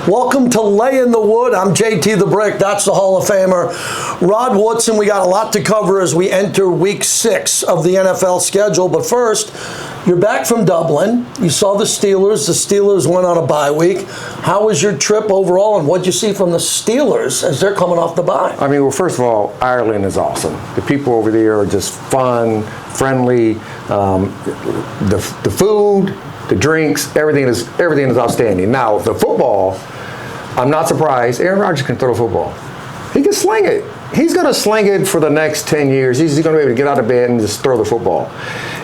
Welcome to Lay in the Wood. I'm JT the Brick. That's the Hall of Famer. Rod Woodson, we got a lot to cover as we enter week 6 of the NFL schedule. But first, you're back from Dublin. You saw the Steelers. The Steelers went on a bye week. How was your trip overall, and what did you see from the Steelers as they're coming off the bye? I mean, well, first of all, Ireland is awesome. The people over there are just fun, friendly. The food, the drinks, everything is outstanding. Now, the football, I'm not surprised. Aaron Rodgers can throw the football. He can sling it. He's going to sling it for the next 10 years. He's going to be able to get out of bed and just throw the football.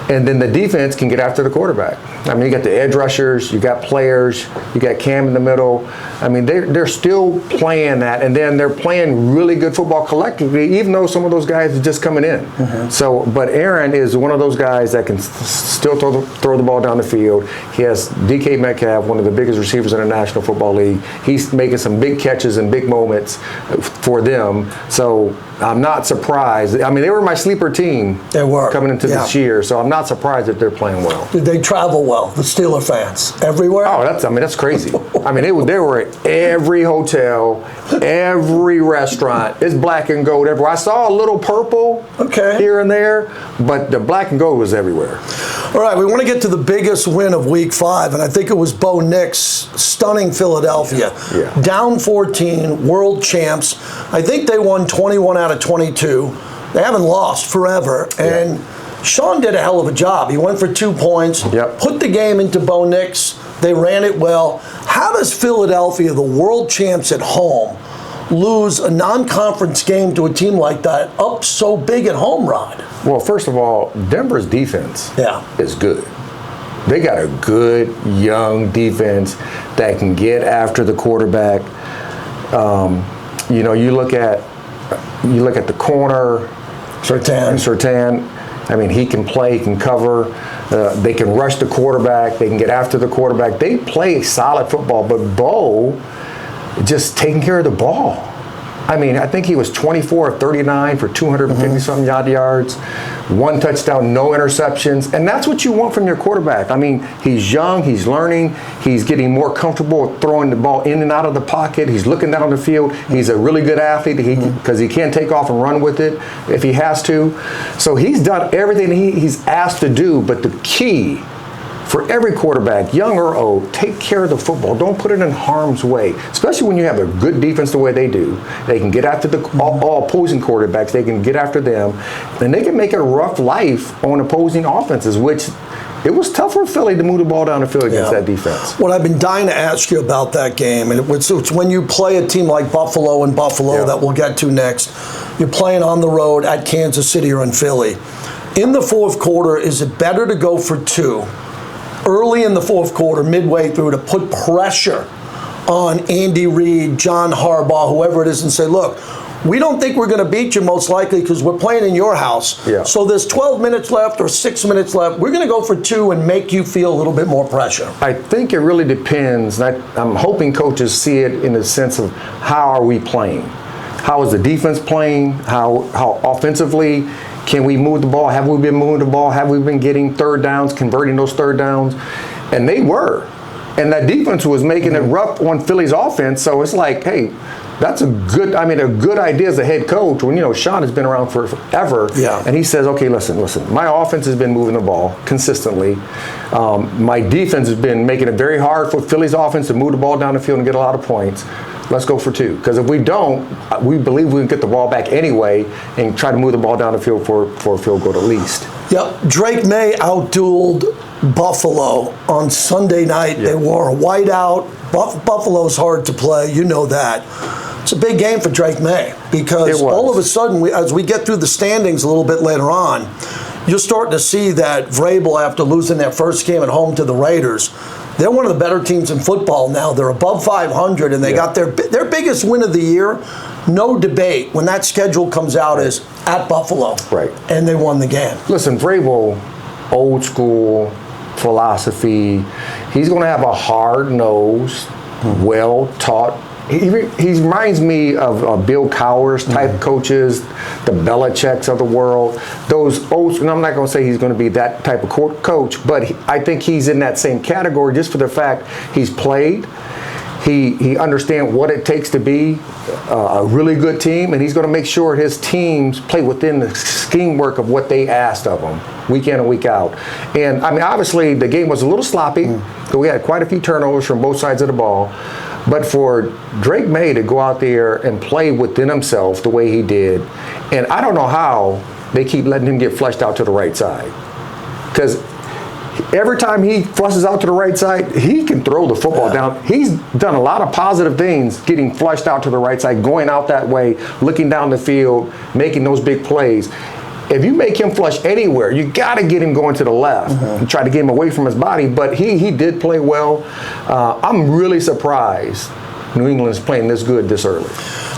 And then the defense can get after the quarterback. I mean, you got the edge rushers, you got players, you got Cam in the middle. I mean, they're still playing that, and then they're playing really good football collectively, even though some of those guys are just coming in. Mm-hmm. So, but Aaron is one of those guys that can still throw the ball down the field. He has DK Metcalf, one of the biggest receivers in the National Football League. He's making some big catches and big moments for them. So I'm not surprised. I mean, they were my sleeper team. They were coming into this year, so I'm not surprised that they're playing well. Did they travel well, the Steeler fans, everywhere? Oh, that's crazy. I mean, they were at every hotel, every restaurant. It's black and gold everywhere. I saw a little purple here and there, but the black and gold was everywhere. All right, we want to get to the biggest win of Week 5, and I think it was Bo Nix stunning Philadelphia. Yeah. Down 14, world champs. I think they won 21 out of 22. They haven't lost forever, and Sean did a hell of a job. He went for 2 points, put the game into Bo Nix. They ran it well. How does Philadelphia, the world champs at home, lose a non-conference game to a team like that up so big at home, Rod? Well, first of all, Denver's defense is good. They got a good, young defense that can get after the quarterback. You look at the corner, Surtain. I mean, he can play, he can cover. They can rush the quarterback. They can get after the quarterback. They play solid football, but Bo just taking care of the ball. I mean, I think he was 24 of 39 for 250-something yards, 1 touchdown, no interceptions, and that's what you want from your quarterback. I mean, he's young, he's learning, he's getting more comfortable throwing the ball in and out of the pocket, he's looking down the field, he's a really good athlete because he can take off and run with it if he has to. So he's done everything he's asked to do, but the key for every quarterback, young or old, take care of the football. Don't put it in harm's way, especially when you have a good defense the way they do. They can get after all opposing quarterbacks. They can get after them, and they can make it a rough life on opposing offenses, which it was tough for Philly to move the ball down the field against that defense. What I've been dying to ask you about that game, and it's when you play a team like Buffalo that we'll get to next. You're playing on the road at Kansas City or in Philly. In the fourth quarter, is it better to go for 2? Early in the fourth quarter, midway through, to put pressure on Andy Reid, John Harbaugh, whoever it is, and say, look, we don't think we're going to beat you most likely because we're playing in your house. Yeah. So there's 12 minutes left or 6 minutes left. We're going to go for 2 and make you feel a little bit more pressure. I think it really depends. I'm hoping coaches see it in the sense of how are we playing? How is the defense playing? How offensively can we move the ball? Have we been moving the ball? Have we been getting third downs, converting those third downs? And they were. And that defense was making it rough on Philly's offense. So it's like, hey, that's a good idea as a head coach when, Sean has been around for forever. Yeah. And he says, okay, listen, my offense has been moving the ball consistently. My defense has been making it very hard for Philly's offense to move the ball down the field and get a lot of points. Let's go for 2. Because if we don't, we believe we can get the ball back anyway and try to move the ball down the field for a field goal at least. Yep. Drake Maye outdueled Buffalo on Sunday night. They wore a whiteout. Buffalo's hard to play. You know that. It's a big game for Drake Maye because all of a sudden, as we get through the standings a little bit later on, you're starting to see that Vrabel, after losing their first game at home to the Raiders, they're one of the better teams in football now. They're above 500, and they got their biggest win of the year, no debate, when that schedule comes out, is at Buffalo. Right. And they won the game. Listen, Vrabel, old school philosophy. He's going to have a hard-nosed, well-taught. He reminds me of Bill Cowher's type coaches, the Belichick's of the world. Those old, and I'm not going to say he's going to be that type of coach, but I think he's in that same category just for the fact he's played. He understands what it takes to be a really good team, and he's going to make sure his teams play within the scheme work of what they asked of them, week in and week out. And, I mean, obviously, the game was a little sloppy. So we had quite a few turnovers from both sides of the ball. But for Drake Maye to go out there and play within himself the way he did, and I don't know how they keep letting him get flushed out to the right side. Because every time he flushes out to the right side, he can throw the football down. He's done a lot of positive things, getting flushed out to the right side, going out that way, looking down the field, making those big plays. If you make him flush anywhere, you got to get him going to the left and try to get him away from his body. But he did play well. I'm really surprised New England's playing this good this early.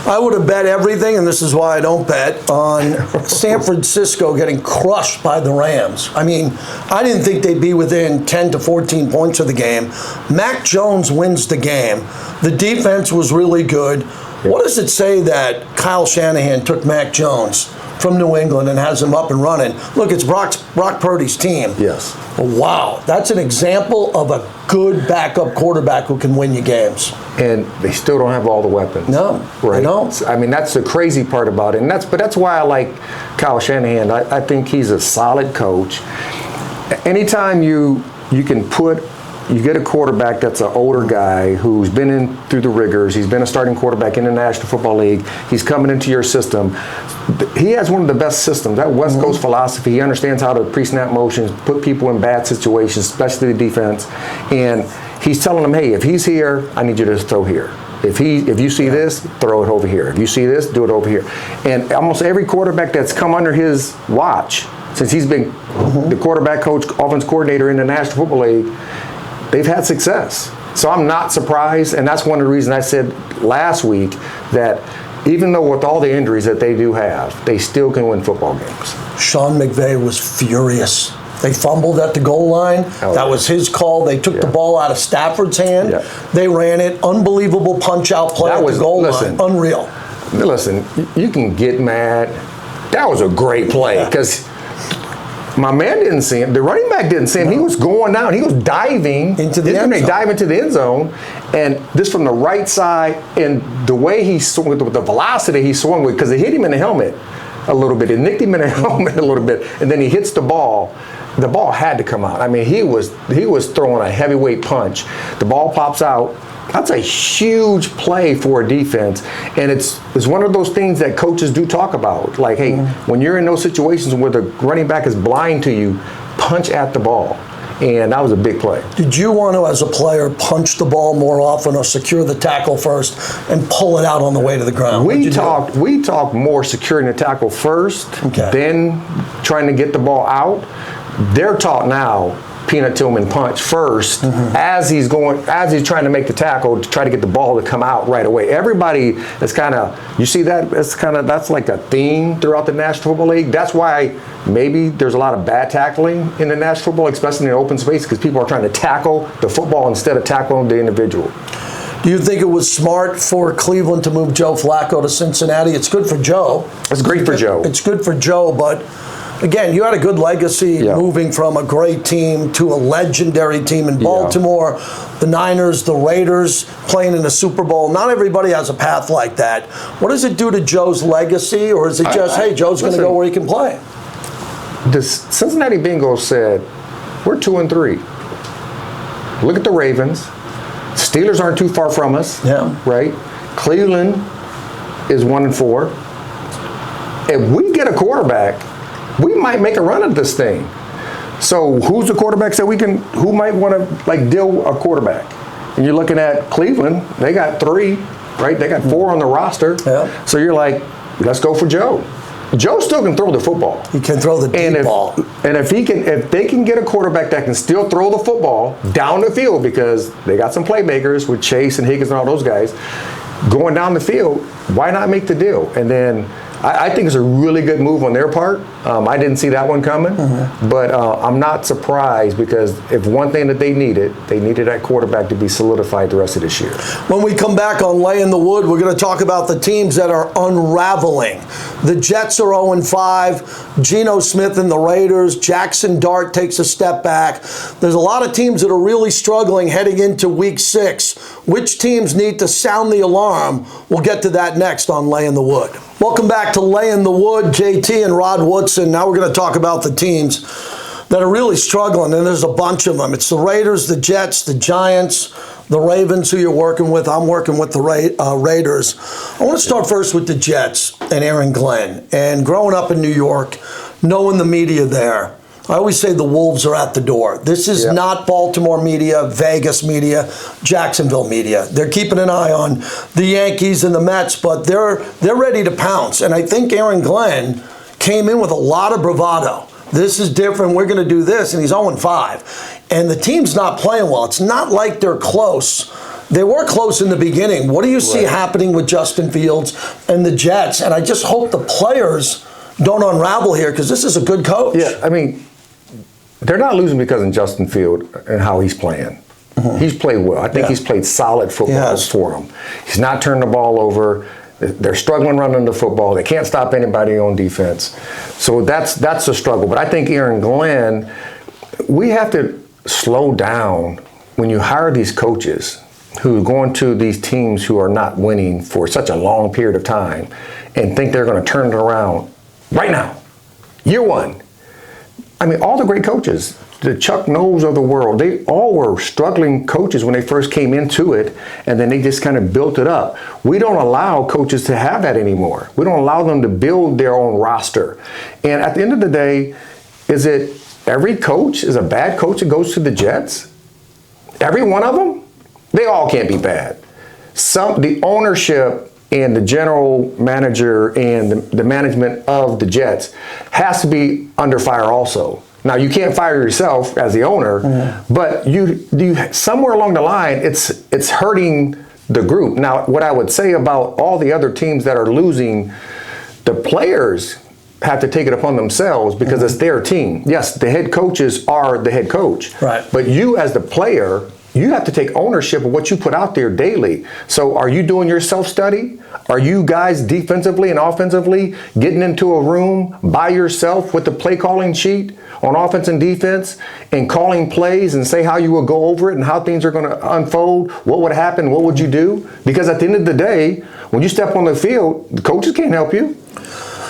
I would have bet everything, and this is why I don't bet, on San Francisco getting crushed by the Rams. I mean, I didn't think they'd be within 10 to 14 points of the game. Mac Jones wins the game. The defense was really good. What does it say that Kyle Shanahan took Mac Jones from New England and has him up and running? Look, it's Brock Purdy's team. Yes. Wow, that's an example of a good backup quarterback who can win you games. And they still don't have all the weapons. No, right? They don't. I mean, that's the crazy part about it. And that's why I like Kyle Shanahan. I think he's a solid coach. Anytime you can you get a quarterback that's an older guy who's been in through the rigors. He's been a starting quarterback in the National Football League. He's coming into your system. He has one of the best systems. That West Coast philosophy. He understands how to pre-snap motions, put people in bad situations, especially the defense. And he's telling them, hey, if he's here, I need you to throw here. If you see this, throw it over here. If you see this, do it over here. And almost every quarterback that's come under his watch, since he's been the quarterback coach, offense coordinator in the National Football League, they've had success. So I'm not surprised, and that's one of the reasons I said last week that even though with all the injuries that they do have, they still can win football games. Sean McVay was furious. They fumbled at the goal line. That was his call. They took the ball out of Stafford's hand. They ran it. Unbelievable punch-out play at the goal line. Unreal. Listen, you can get mad. That was a great play because my man didn't see him. The running back didn't see him. He was going down. He was diving into the end zone. Dive into the end zone, and this from the right side. And the way he swung, with the velocity he swung with, because it hit him in the helmet a little bit. It nicked him in the helmet a little bit, and then he hits the ball. The ball had to come out. I mean, he was throwing a heavyweight punch. The ball pops out. That's a huge play for a defense, and it's one of those things that coaches do talk about. Like, hey, when you're in those situations where the running back is blind to you, punch at the ball, and that was a big play. Did you want to, as a player, punch the ball more often or secure the tackle first and pull it out on the way to the ground? We talked more securing the tackle first, then trying to get the ball out. They're taught now Peanut Tillman punch first as he's trying to make the tackle to try to get the ball to come out right away. Everybody is kind of, you see that, that's like a theme throughout the National Football League. That's why maybe there's a lot of bad tackling in the National Football, especially in the open space, because people are trying to tackle the football instead of tackling the individual. Do you think it was smart for Cleveland to move Joe Flacco to Cincinnati? It's good for Joe. It's great for Joe. It's good for Joe, but again, you had a good legacy moving from a great team to a legendary team in Baltimore, the Niners, the Raiders, playing in the Super Bowl. Not everybody has a path like that. What does it do to Joe's legacy, or is it just, hey, Joe's going to go where he can play? The Cincinnati Bengals said, we're 2-3. Look at the Ravens. Steelers aren't too far from us, right? Cleveland is 1-4. If we get a quarterback, we might make a run at this thing. So who's the quarterbacks that who might want to deal a quarterback? And you're looking at Cleveland, they got 3, right? They got 4 on the roster. So you're like, let's go for Joe. Joe still can throw the football. He can throw the deep ball. And if they can get a quarterback that can still throw the football down the field, because they got some playmakers with Chase and Higgins and all those guys going down the field, why not make the deal? And then I think it's a really good move on their part. I didn't see that one coming, but I'm not surprised, because if one thing that they needed that quarterback to be solidified the rest of this year. When we come back on Lay in the Wood, we're going to talk about the teams that are unraveling. The Jets are 0-5. Geno Smith and the Raiders. Jackson Dart takes a step back. There's a lot of teams that are really struggling heading into Week 6. Which teams need to sound the alarm? We'll get to that next on Lay in the Wood. Welcome back to Lay in the Wood. JT and Rod Woodson. Now we're going to talk about the teams that are really struggling, and there's a bunch of them. It's the Raiders, the Jets, the Giants, the Ravens, who you're working with. I'm working with the Raiders. I want to start first with the Jets and Aaron Glenn. And growing up in New York, knowing the media there, I always say the Wolves are at the door. This is not Baltimore media, Vegas media, Jacksonville media. They're keeping an eye on the Yankees and the Mets, but they're ready to pounce. And I think Aaron Glenn came in with a lot of bravado. This is different. We're going to do this. And he's 0-5. And the team's not playing well. It's not like they're close. They were close in the beginning. What do you see happening with Justin Fields and the Jets? And I just hope the players don't unravel here, because this is a good coach. Yeah, I mean, they're not losing because of Justin Field and how he's playing. He's played well. I think he's played solid football for them. He's not turned the ball over. They're struggling running the football. They can't stop anybody on defense. So that's a struggle. But I think Aaron Glenn, we have to slow down when you hire these coaches who are going to these teams who are not winning for such a long period of time and think they're going to turn it around right now. Year one. I mean, all the great coaches, the Chuck Knowles of the world, they all were struggling coaches when they first came into it, and then they just kind of built it up. We don't allow coaches to have that anymore. We don't allow them to build their own roster. And at the end of the day, is it every coach is a bad coach that goes to the Jets? Every one of them? They all can't be bad. The ownership and the general manager and the management of the Jets has to be under fire also. Now, you can't fire yourself as the owner, but you somewhere along the line, it's hurting the group. Now, what I would say about all the other teams that are losing, the players have to take it upon themselves because it's their team. Yes, the head coaches are the head coach, but you as the player, you have to take ownership of what you put out there daily. So are you doing your self-study? Are you guys defensively and offensively getting into a room by yourself with the play calling sheet on offense and defense and calling plays and say how you will go over it and how things are going to unfold? What would happen? What would you do? Because at the end of the day, when you step on the field, the coaches can't help you.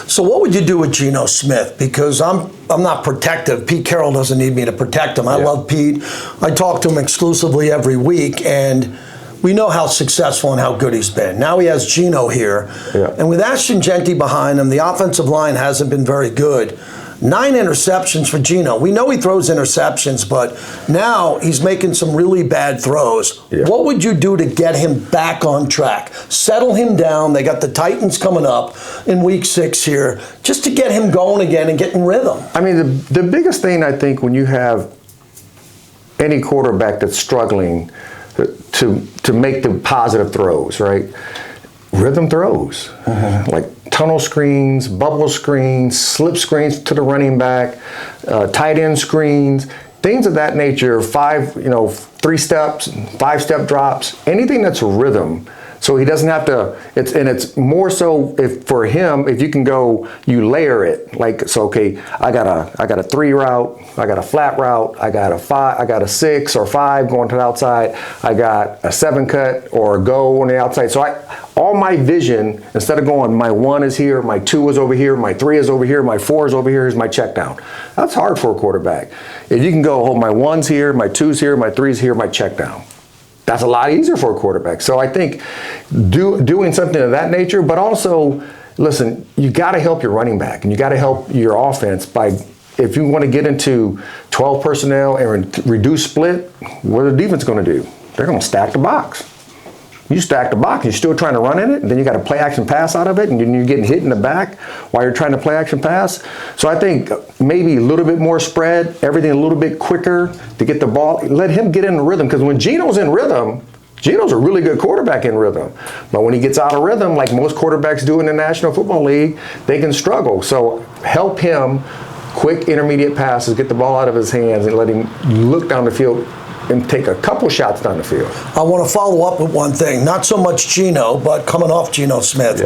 So what would you do with Geno Smith? Because I'm not protective. Pete Carroll doesn't need me to protect him. I love Pete. I talk to him exclusively every week, and we know how successful and how good he's been. Now he has Geno here. And with Ashton Genty behind him, the offensive line hasn't been very good. 9 interceptions for Geno. We know he throws interceptions, but now he's making some really bad throws. What would you do to get him back on track? Settle him down. They got the Titans coming up in Week 6 here, just to get him going again and get in rhythm. I mean, the biggest thing I think when you have any quarterback that's struggling to make the positive throws, right? Rhythm throws, like tunnel screens, bubble screens, slip screens to the running back, tight end screens, things of that nature. 3 steps, 5-step drops, anything that's rhythm. So he doesn't have to. It's more so for him if you can go, you layer it. Like, so okay, I got a 3 route, I got a flat route, I got a 5, I got a 6 or 5 going to the outside, I got a 7 cut or a go on the outside. So all my vision, instead of going, my 1 is here, my 2 is over here, my 3 is over here, my 4 is over here, is my check down. That's hard for a quarterback. If you can go, my 1's here, my 2's here, my 3's here, my check down. That's a lot easier for a quarterback. So I think doing something of that nature, but also, listen, you got to help your running back and you got to help your offense by, if you want to get into 12 personnel and reduce split, what are the defense going to do? They're going to stack the box. You stack the box, you're still trying to run in it, and then you got to play action pass out of it, and then you're getting hit in the back while you're trying to play action pass. So I think maybe a little bit more spread, everything a little bit quicker to get the ball. Let him get in the rhythm, because when Geno's in rhythm, Geno's a really good quarterback in rhythm. But when he gets out of rhythm, like most quarterbacks do in the National Football League, they can struggle. So help him, quick intermediate passes, get the ball out of his hands, and let him look down the field and take a couple shots down the field. I want to follow up with one thing. Not so much Geno, but coming off Geno Smith.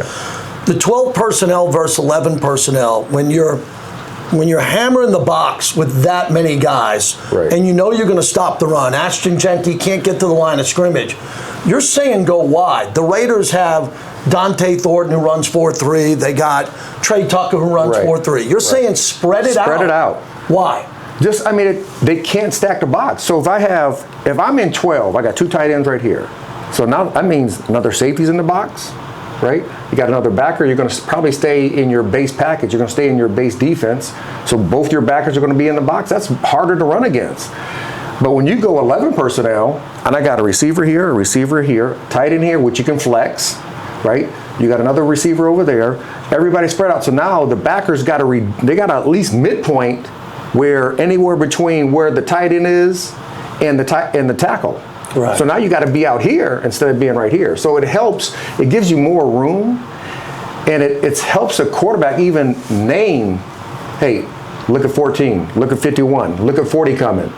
The 12 personnel versus 11 personnel, when you're hammering the box with that many guys, right, and you know you're going to stop the run, Ashton Genty can't get to the line of scrimmage, you're saying go wide. The Raiders have Dante Thornton who runs 4.3. They got Trey Tucker who runs 4.3. You're saying spread it out. Spread it out. Why? Just, I mean, they can't stack the box. So if I'm in 12, I got 2 tight ends right here. So now that means another safety's in the box, right? You got another backer. You're going to probably stay in your base package. You're going to stay in your base defense. So both your backers are going to be in the box. That's harder to run against. But when you go 11 personnel, and I got a receiver here, tight end here, which you can flex, right? You got another receiver over there. Everybody spread out. So now the backers got they got at least midpoint where anywhere between where the tight end is and the tackle. Right. So now you got to be out here instead of being right here. So it helps. It gives you more room, and it helps a quarterback even name, hey, look at 14, look at 51, look at 40 coming.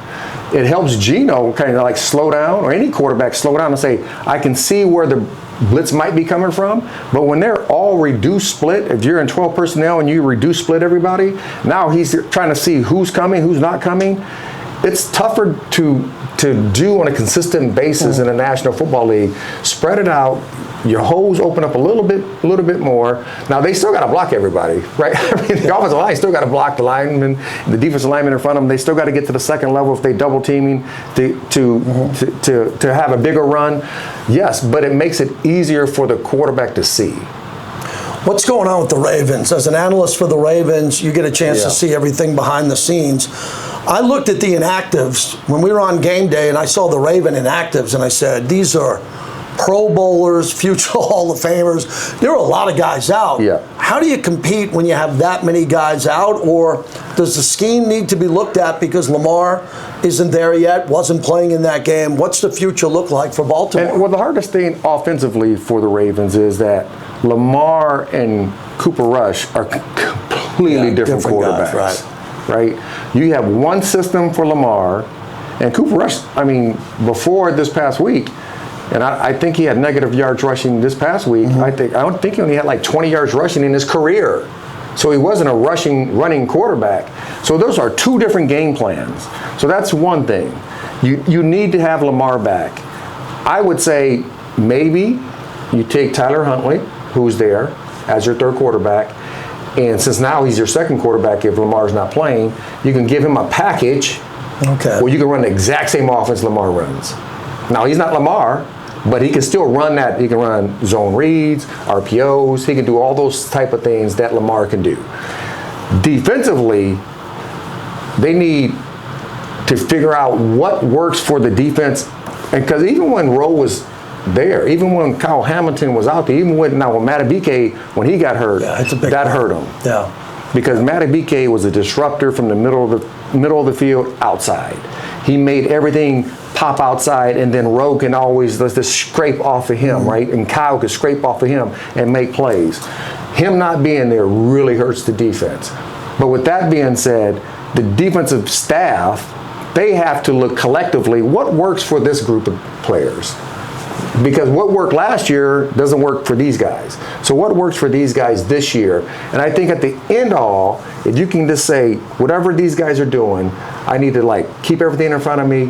It helps Geno kind of like slow down, or any quarterback slow down and say, I can see where the blitz might be coming from. But when they're all reduced split, if you're in 12 personnel and you reduce split everybody, now he's trying to see who's coming, who's not coming. It's tougher to do on a consistent basis in the National Football League. Spread it out. Your holes open up a little bit more. Now they still got to block everybody, right? I mean, the offensive line still got to block the linemen, the defensive linemen in front of them. They still got to get to the second level if they double teaming to have a bigger run. Yes, but it makes it easier for the quarterback to see. What's going on with the Ravens? As an analyst for the Ravens, you get a chance to see everything behind the scenes. I looked at the inactives when we were on game day, and I saw the Raven inactives, and I said, these are Pro Bowlers, future Hall of Famers. There are a lot of guys out. Yeah. How do you compete when you have that many guys out? Or does the scheme need to be looked at because Lamar isn't there yet, wasn't playing in that game? What's the future look like for Baltimore? Well, the hardest thing offensively for the Ravens is that Lamar and Cooper Rush are completely different quarterbacks. Guys, right? You have one system for Lamar, and Cooper Rush, I mean, before this past week, and I think he had negative yards rushing this past week. I don't think he only had like 20 yards rushing in his career. So he wasn't a running quarterback. So those are 2 different game plans. So that's one thing. You need to have Lamar back. I would say maybe you take Tyler Huntley, who's there, as your 3rd quarterback. And since now he's your 2nd quarterback, if Lamar's not playing, you can give him a package where you can run the exact same offense Lamar runs. Now, he's not Lamar, but he can still run that. He can run zone reads, RPOs. He can do all those type of things that Lamar can do. Defensively, they need to figure out what works for the defense. And because even when Rowe was there, even when Kyle Hamilton was out there, even when Matabike, when he got hurt, that hurt him. Yeah. Because Matabike was a disruptor from the middle of the field outside. He made everything pop outside, and then Rowe can always just scrape off of him, right? And Kyle could scrape off of him and make plays. Him not being there really hurts the defense. But with that being said, the defensive staff, they have to look collectively what works for this group of players. Because what worked last year doesn't work for these guys. So what works for these guys this year? And I think at the end of all, if you can just say, whatever these guys are doing, I need to keep everything in front of me.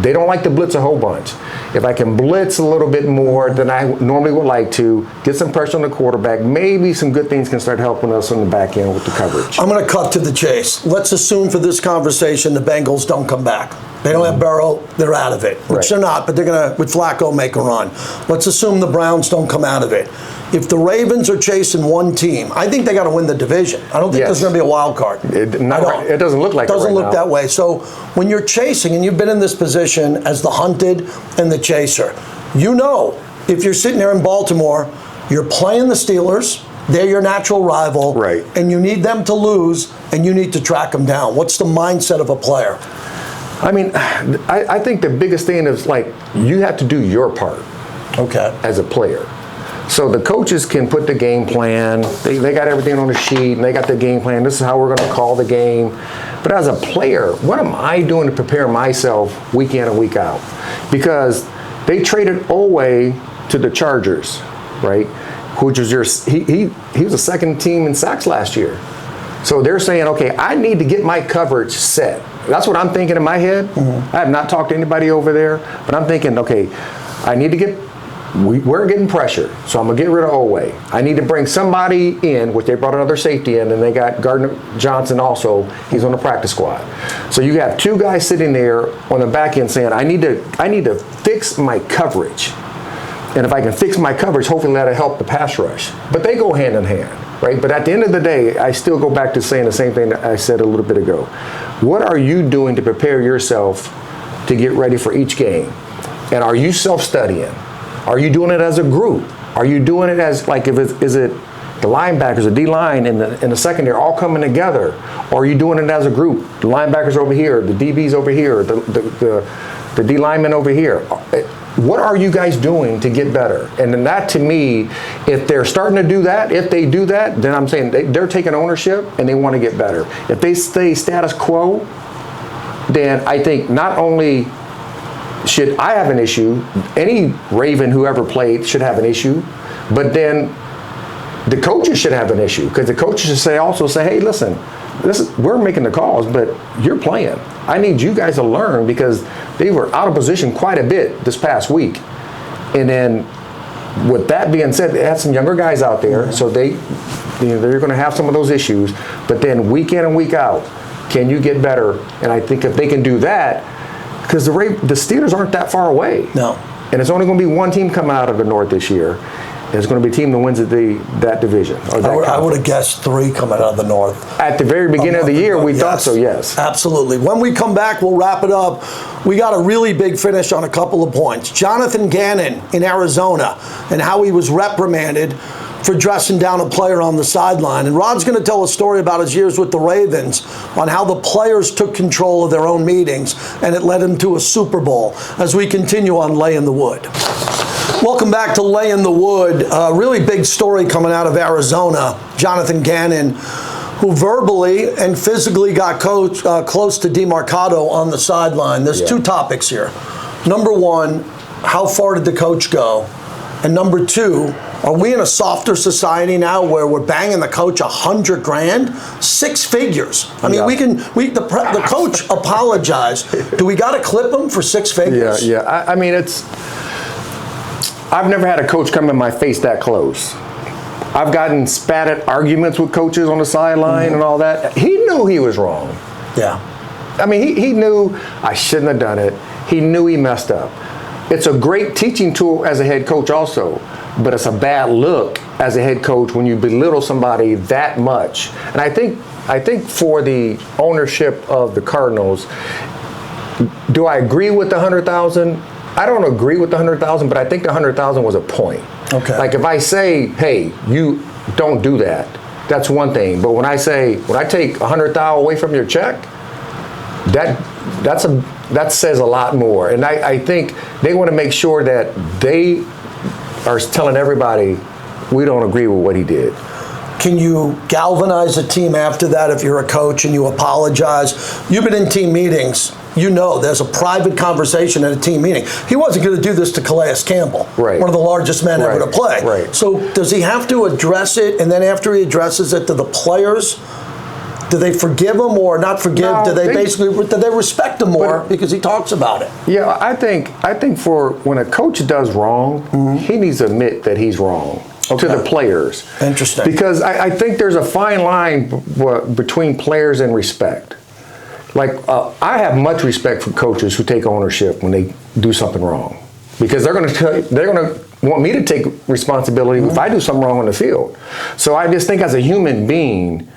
They don't like to blitz a whole bunch. If I can blitz a little bit more than I normally would like to, get some pressure on the quarterback, maybe some good things can start helping us on the back end with the coverage. I'm going to cut to the chase. Let's assume for this conversation the Bengals don't come back. They don't have Burrow, they're out of it. Which they're not, but they're going to, with Flacco, make a run. Let's assume the Browns don't come out of it. If the Ravens are chasing one team, I think they got to win the division. I don't think there's going to be a wild card. It doesn't look like it doesn't right look now. that way. So when you're chasing, and you've been in this position as the hunted and the chaser, you know if you're sitting there in Baltimore, you're playing the Steelers, they're your natural rival, right, and you need them to lose, and you need to track them down. What's the mindset of a player? I mean, I think the biggest thing is you have to do your part as a player. So the coaches can put the game plan. They got everything on the sheet, and they got the game plan. This is how we're going to call the game. But as a player, what am I doing to prepare myself week in and week out? Because they traded Oweh to the Chargers, right? which was he was the second team in sacks last year. So they're saying, okay, I need to get my coverage set. That's what I'm thinking in my head. I have not talked to anybody over there, but I'm thinking, okay, I need to get, we're getting pressure, so I'm going to get rid of Oweh. I need to bring somebody in, which they brought another safety in, and they got Gardner Johnson also. He's on the practice squad. So you have two guys sitting there on the back end saying, I need to fix my coverage. And if I can fix my coverage, hopefully that'll help the pass rush. But they go hand in hand, right? But at the end of the day, I still go back to saying the same thing that I said a little bit ago. What are you doing to prepare yourself to get ready for each game? And are you self-studying? Are you doing it as a group? Are you doing it as, like, is it the linebackers, the D-line, and the secondary all coming together? Or are you doing it as a group? The linebackers over here, the DBs over here, the D-linemen over here. What are you guys doing to get better? And then that, to me, if they're starting to do that, if they do that, then I'm saying they're taking ownership and they want to get better. If they stay status quo, then I think not only should I have an issue, any Raven who ever played should have an issue, but then the coaches should have an issue, because the coaches should also say, hey, listen, we're making the calls, but you're playing. I need you guys to learn, because they were out of position quite a bit this past week. And then with that being said, they had some younger guys out there, so they're going to have some of those issues. But then week in and week out, can you get better? And I think if they can do that, because the Steelers aren't that far away. No. And it's only going to be one team coming out of the North this year. It's going to be a team that wins that division. Or I would have guessed 3 coming out of the North. At the very beginning of the year, we thought so, yes. Absolutely. When we come back, we'll wrap it up. We got a really big finish on a couple of points. Jonathan Gannon in Arizona, and how he was reprimanded for dressing down a player on the sideline. And Rod's going to tell a story about his years with the Ravens on how the players took control of their own meetings, and it led him to a Super Bowl, as we continue on Lay in the Wood. Welcome back to Lay in the Wood. A really big story coming out of Arizona. Jonathan Gannon, who verbally and physically got close to Demercado on the sideline. There's 2 topics here. Number 1, how far did the coach go? And number 2, are we in a softer society now where we're banging the coach $100,000, 6 figures? I mean, the coach apologized. Do we got to clip him for 6 figures? Yeah. I mean, I've never had a coach come in my face that close. I've gotten spat at arguments with coaches on the sideline and all that. He knew he was wrong. Yeah. I mean, he knew I shouldn't have done it. He knew he messed up. It's a great teaching tool as a head coach also, but it's a bad look as a head coach when you belittle somebody that much. And I think for the ownership of the Cardinals, do I agree with the 100,000? I don't agree with the 100,000, but I think the 100,000 was a point. Okay. Like if I say, hey, you don't do that, that's one thing. But when I take 100,000 away from your check, that says a lot more. And I think they want to make sure that they are telling everybody we don't agree with what he did. Can you galvanize a team after that if you're a coach and you apologize? You've been in team meetings. You know there's a private conversation at a team meeting. He wasn't going to do this to Calais Campbell, one of the largest men ever to play. Right. So does he have to address it, and then after he addresses it to the players, do they forgive him or not forgive? No, do they respect him more because he talks about it? Yeah, I think for when a coach does wrong, he needs to admit that he's wrong. To the players. Interesting. Because I think there's a fine line between players and respect. Like, I have much respect for coaches who take ownership when they do something wrong. Because they're going to want me to take responsibility if I do something wrong on the field. So I just think as a human being,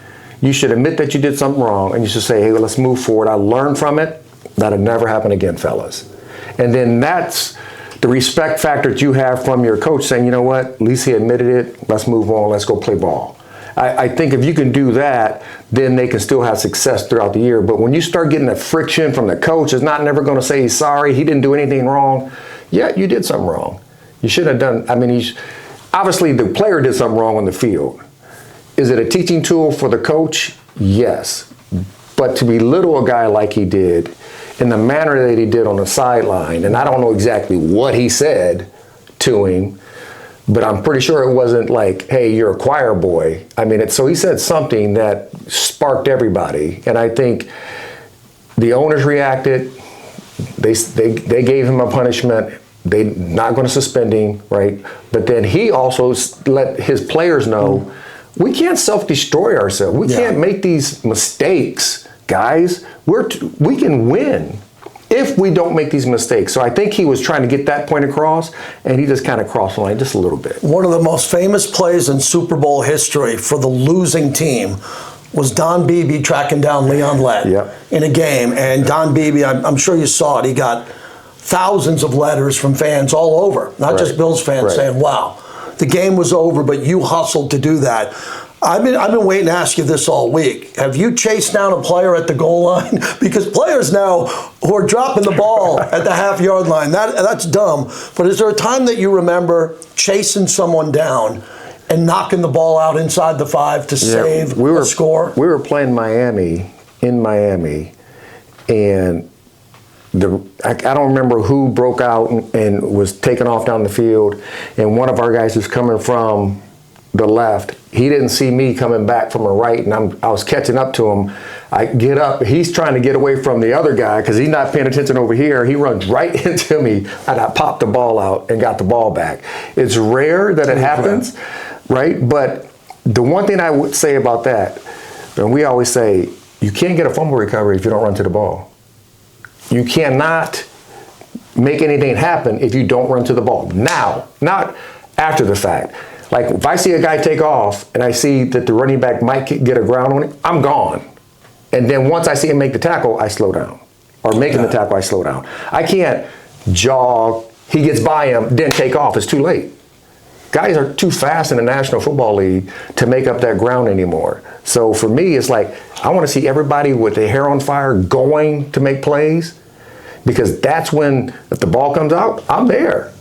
you should admit that you did something wrong, and you should say, hey, let's move forward. I learned from it. That'll never happen again, fellas. And then that's the respect factor that you have from your coach saying, you know what, at least he admitted it, let's move on, let's go play ball. I think if you can do that, then they can still have success throughout the year. But when you start getting the friction from the coach, is not never going to say he's sorry, he didn't do anything wrong. Yeah, you did something wrong. You should have done, obviously the player did something wrong on the field. Is it a teaching tool for the coach? Yes. But to belittle a guy like he did, in the manner that he did on the sideline, and I don't know exactly what he said to him, But I'm pretty sure it wasn't like, hey, you're a choir boy. I mean, so he said something that sparked everybody. And I think the owners reacted. They gave him a punishment. They're not going to suspend him, right? But then he also let his players know, we can't self-destroy ourselves. We can't make these mistakes, guys. We can win if we don't make these mistakes. So I think he was trying to get that point across, and he just kind of crossed the line just a little bit. One of the most famous plays in Super Bowl history for the losing team was Don Beebe tracking down Leon Lett in a game. And Don Beebe, I'm sure you saw it, he got thousands of letters from fans all over, not just Bills fans saying, wow, the game was over, but you hustled to do that. I've been waiting to ask you this all week. Have you chased down a player at the goal line? Because players now who are dropping the ball at the half-yard line, that's dumb. But is there a time that you remember chasing someone down and knocking the ball out inside the 5 to save a score? We were playing in Miami, and I don't remember who broke out and was taken off down the field, and one of our guys who's coming from the left, he didn't see me coming back from the right, and I was catching up to him. I get up, he's trying to get away from the other guy because he's not paying attention over here. He runs right into me, and I popped the ball out and got the ball back. It's rare that it happens, right? But the one thing I would say about that, and we always say, you can't get a fumble recovery if you don't run to the ball. You cannot make anything happen if you don't run to the ball. Now, not after the fact. Like, if I see a guy take off and I see that the running back might get a ground on him, I'm gone. And then once I see him make the tackle, I slow down. Or making the tackle, I slow down. I can't jog, he gets by him, then take off. It's too late. Guys are too fast in the National Football League to make up that ground anymore. So for me, it's like, I want to see everybody with their hair on fire going to make plays, because that's when, if the ball comes out, I'm there.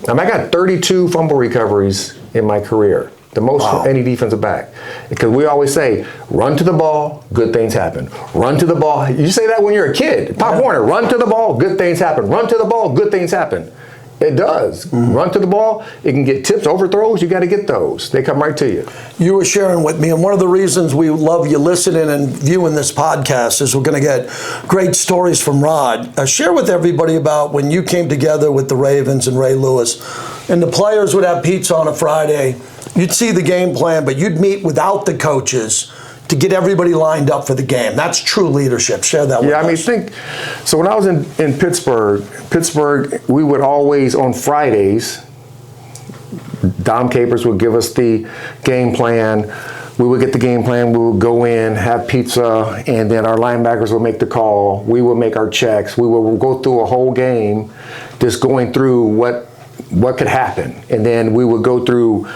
I got 32 fumble recoveries in my career, the most for any defensive back. Because we always say, run to the ball, good things happen. Run to the ball. You say that when you're a kid. Pop Warner, run to the ball, good things happen. Run to the ball, good things happen. It does. Run to the ball. It can get tips, overthrows. You got to get those. They come right to you. You were sharing with me, and one of the reasons we love you listening and viewing this podcast is we're going to get great stories from Rod. Share with everybody about when you came together with the Ravens and Ray Lewis, and the players would have pizza on a Friday. You'd see the game plan, but you'd meet without the coaches to get everybody lined up for the game. That's true leadership. Share that with us. So when I was in Pittsburgh, we would always, on Fridays, Dom Capers would give us the game plan. We would get the game plan. We would go in, have pizza, and then our linebackers would make the call. We would make our checks. We would go through a whole game just going through what could happen. And then we would go through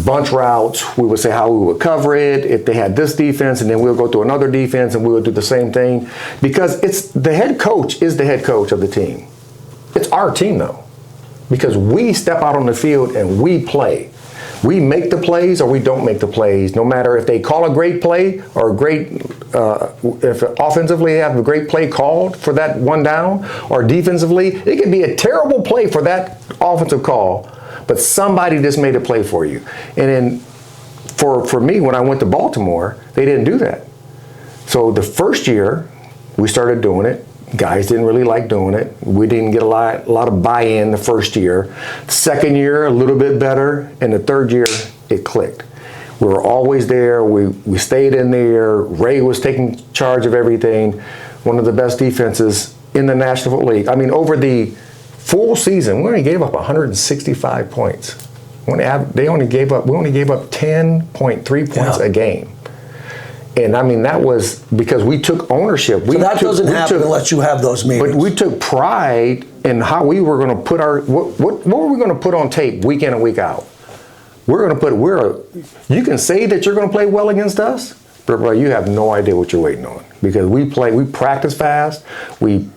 bunch routes. We would say how we would cover it if they had this defense, and then we'll go through another defense and we would do the same thing, because it's the head coach is the head coach of the team. It's our team though, because we step out on the field and we play. We make the plays or we don't make the plays, no matter if they call a great play or a great, if offensively they have a great play called for that one down, or defensively, it could be a terrible play for that offensive call, but somebody just made a play for you. And then for me, when I went to Baltimore, they didn't do that. So the first year, we started doing it. Guys didn't really like doing it. We didn't get a lot of buy-in the first year. The second year, a little bit better. And the third year, it clicked. We were always there. We stayed in there. Ray was taking charge of everything. One of the best defenses in the National Football League. I mean, over the full season, we only gave up 165 points. We only gave up 10.3 points a game. And I mean, that was because we took ownership. So that doesn't happen unless you have those meetings. But we took pride in how we were going to put what were we going to put on tape week in and week out. You can say that you're going to play well against us, but bro, you have no idea what you're waiting on, because we practice fast. We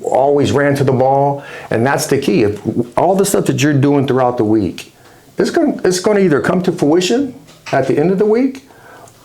always ran to the ball, and that's the key. If all the stuff that you're doing throughout the week, it's going to either come to fruition at the end of the week,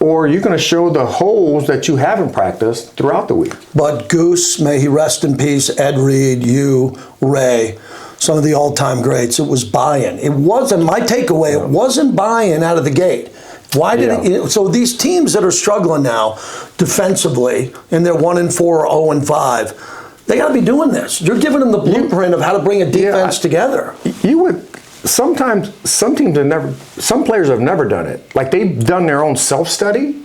or you're going to show the holes that you haven't practiced throughout the week. But Goose, may he rest in peace, Ed Reed, you, Ray, some of the all-time greats. It was buy-in. It wasn't, my takeaway, it wasn't buy-in out of the gate. Why did it? So these teams that are struggling now defensively, and they're 1-4 or 0-5, they got to be doing this. You're giving them the blueprint of how to bring a defense together. You would sometimes some teams have never, some players have never done it. Like they've done their own self-study,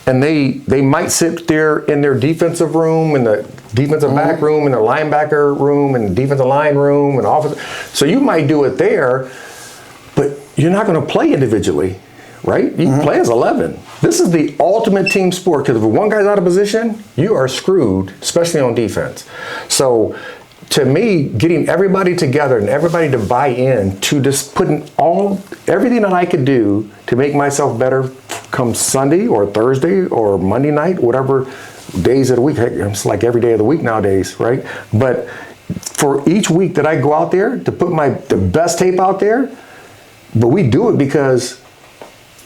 and they might sit there in their defensive room, in the defensive back room, in the linebacker room, in the defensive line room, and office. So you might do it there, but you're not going to play individually. Right? You play as 11. This is the ultimate team sport, because if one guy's out of position, you are screwed, especially on defense. So to me, getting everybody together and everybody to buy in to just putting everything that I could do to make myself better come Sunday or Thursday or Monday night, whatever days of the week. It's like every day of the week nowadays, right? But for each week that I go out there to put the best tape out there, but we do it because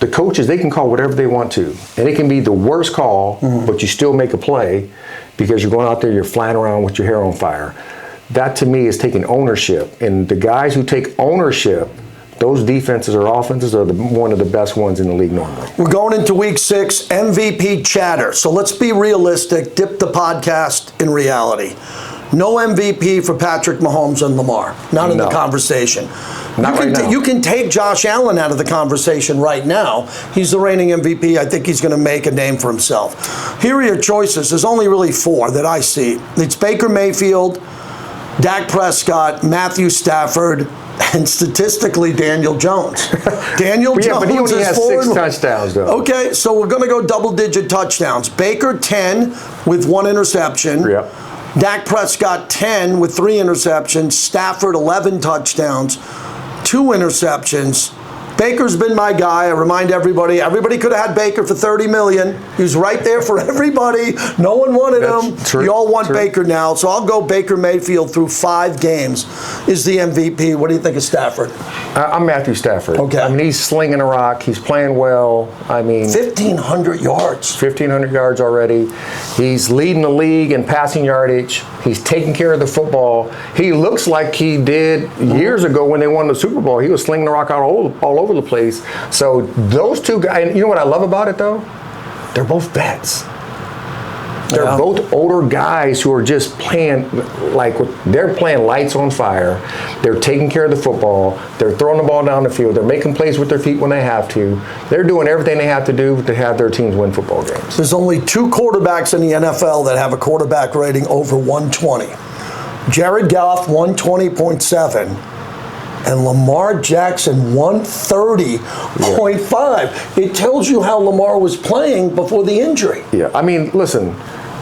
the coaches, they can call whatever they want to. And it can be the worst call, but you still make a play because you're going out there, you're flying around with your hair on fire. That to me is taking ownership. And the guys who take ownership, those defenses or offenses are one of the best ones in the league normally. We're going into week 6, MVP chatter. So let's be realistic, dip the podcast in reality. No MVP for Patrick Mahomes and Lamar. Not in the conversation. Not right now. You can take Josh Allen out of the conversation right now. He's the reigning MVP. I think he's going to make a name for himself. Here are your choices. There's only really 4 that I see. It's Baker Mayfield, Dak Prescott, Matthew Stafford, and statistically Daniel Jones. Daniel Jones but he only has 6 touchdowns, though. Okay, so we're going to go double-digit touchdowns. Baker, 10 with 1 interception. Yep. Dak Prescott, 10 with 3 interceptions. Stafford, 11 touchdowns, 2 interceptions. Baker's been my guy. I remind everybody could have had Baker for $30 million. He was right there for everybody. No one wanted him. True. You all want Baker now. So I'll go Baker Mayfield through 5 games is the MVP. What do you think of Stafford? I'm Matthew Stafford. Okay. I mean, he's slinging a rock. He's playing well. I mean, 1,500 yards. 1,500 yards already. He's leading the league in passing yardage. He's taking care of the football. He looks like he did years ago when they won the Super Bowl. He was slinging the rock out all over the place. So those 2 guys, you know what I love about it though? They're both vets. They're both older guys who are just playing they're playing lights on fire. They're taking care of the football. They're throwing the ball down the field. They're making plays with their feet when they have to. They're doing everything they have to do to have their teams win football games. There's only 2 quarterbacks in the NFL that have a quarterback rating over 120. Jared Goff, 120.7. And Lamar Jackson, 130.5. It tells you how Lamar was playing before the injury. Yeah, I mean, listen,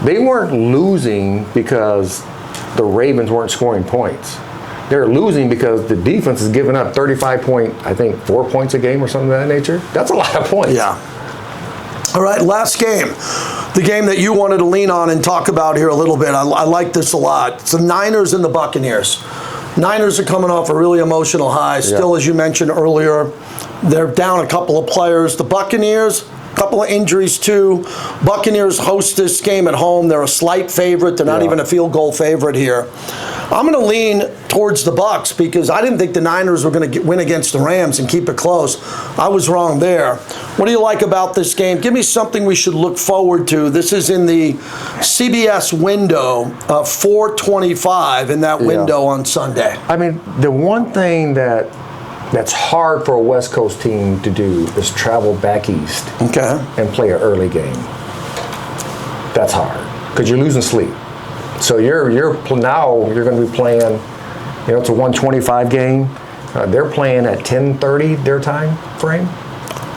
they weren't losing because the Ravens weren't scoring points. They're losing because the defense is giving up 4 points a game or something of that nature. That's a lot of points. Yeah. All right, last game. The game that you wanted to lean on and talk about here a little bit. I like this a lot. It's the Niners and the Buccaneers. Niners are coming off a really emotional high. Still, as you mentioned earlier, they're down a couple of players. The Buccaneers, a couple of injuries too. Buccaneers host this game at home. They're a slight favorite. They're not even a field goal favorite here. I'm going to lean towards the Bucs because I didn't think the Niners were going to win against the Rams and keep it close. I was wrong there. What do you like about this game? Give me something we should look forward to. This is in the CBS window, 4:25 in that window on Sunday. I mean, the one thing that's hard for a West Coast team to do is travel back east and play an early game. That's hard because you're losing sleep. So you're now you're going to be playing. It's a 125 game. They're playing at 10:30 their time frame.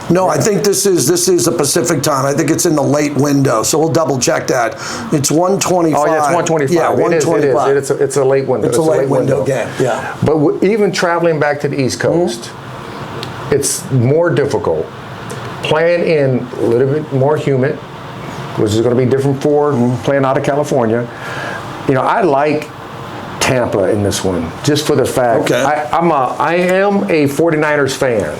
No, I think this is a Pacific time. I think it's in the late window, so we'll double check that. It's 125. Oh, yeah, it's 125. Yeah, 125. It's a late window. It's a late window game, yeah. But even traveling back to the East Coast, it's more difficult. Playing in a little bit more humid, which is going to be different for playing out of California. I like Tampa in this one, just for the fact I am a 49ers fan.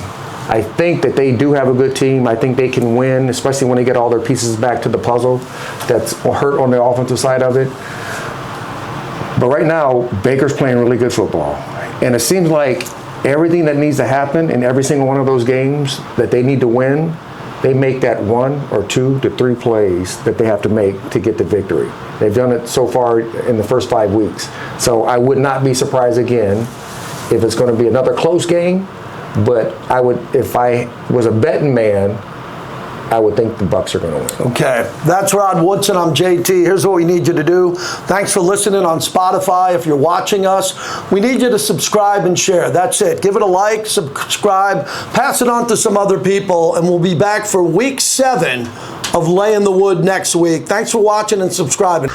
I think that they do have a good team. I think they can win, especially when they get all their pieces back to the puzzle that's hurt on the offensive side of it. But right now, Baker's playing really good football. And it seems like everything that needs to happen in every single one of those games that they need to win, they make that 1 or 2 to 3 plays that they have to make to get the victory. They've done it so far in the first 5 weeks. So I would not be surprised again if it's going to be another close game. But I would, if I was a betting man, I would think the Bucs are going to win. Okay, that's Rod Woodson. I'm JT. Here's what we need you to do. Thanks for listening on Spotify. If you're watching us, we need you to subscribe and share. That's it. Give it a like, subscribe, pass it on to some other people, and we'll be back for week 7 of Laying the Wood next week. Thanks for watching and subscribing.